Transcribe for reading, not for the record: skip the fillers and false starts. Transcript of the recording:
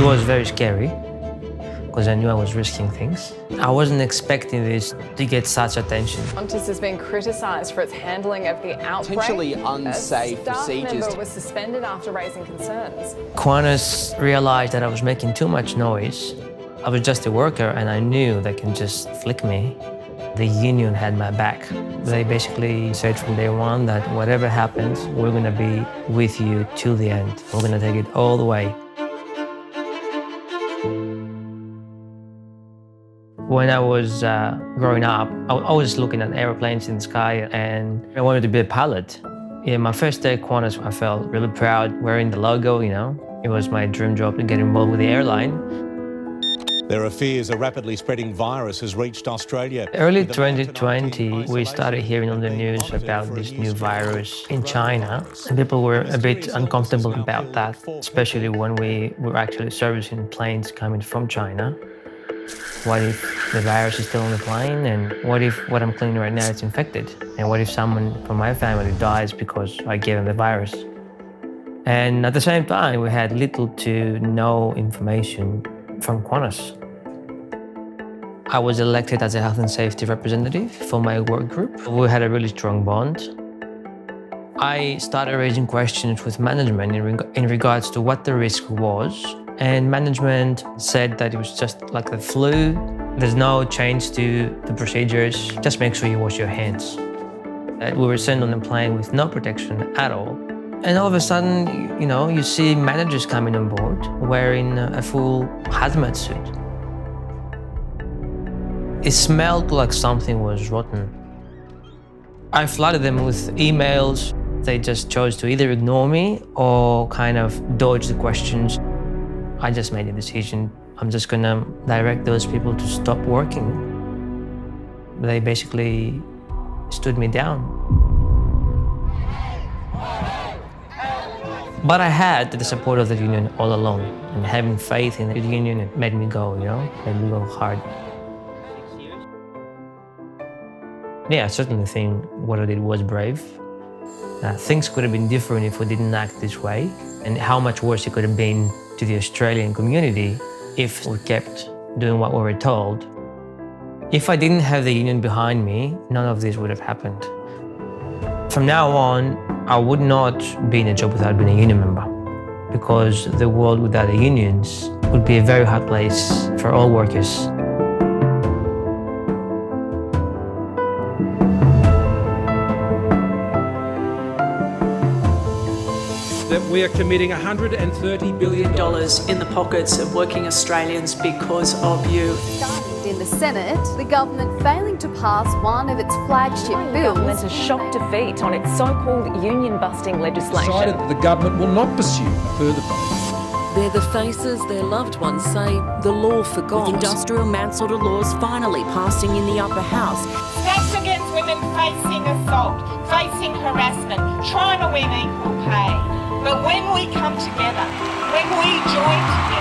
It was very scary because I knew I was risking things. I wasn't expecting this to get such attention. Qantas has been criticised for its handling of the outbreak. Potentially unsafe procedures. A staff member was suspended after raising concerns. Qantas realised that I was making too much noise. I was just a worker and I knew they can just flick me. The union had my back. They basically said from day one that whatever happens, we're going to be with you till the end. We're going to take it all the way. When I was growing up, I was looking at airplanes in the sky and I wanted to be a pilot. In my first day at Qantas, I felt really proud wearing the logo, you know. It was my dream job to get involved with the airline. There are fears a rapidly spreading virus has reached Australia. Early 2020, we started hearing on the news about this new virus in China, and people were a bit uncomfortable about that, especially when we were actually servicing planes coming from China. What if the virus is still on the plane? And what if what I'm cleaning right now is infected? And what if someone from my family dies because I gave them the virus? And at the same time, we had little to no information from Qantas. I was elected as a health and safety representative for my work group. We had a really strong bond. I started raising questions with management in regards to what the risk was. And management said that it was just like the flu. There's no change to the procedures. Just make sure you wash your hands. We were sent on a plane with no protection at all. And all of a sudden, you know, you see managers coming on board wearing a full hazmat suit. It smelled like something was rotten. I flooded them with emails. They just chose to either ignore me or kind of dodge the questions. I just made a decision. I'm just gonna direct those people to stop working. They basically stood me down. But I had the support of the union all along, and having faith in the union, it made me go, you know, made me go hard. Yeah, I certainly think what I did was brave. Things could have been different if we didn't act this way, and how much worse it could have been to the Australian community if we kept doing what we were told. If I didn't have the union behind me, none of this would have happened. From now on, I would not be in a job without being a union member, because the world without the unions would be a very hard place for all workers. That we are committing $130 billion in the pockets of working Australians because of you. In the Senate, the government failing to pass one of its flagship bills. The government a shock defeat on its so-called union-busting legislation. Decided that the government will not pursue further votes. They're the faces their loved ones say the law forgot. With industrial manslaughter laws finally passing in the upper house. Steps against women facing assault, facing harassment, trying to win equal pay. But when we come together, when we join together,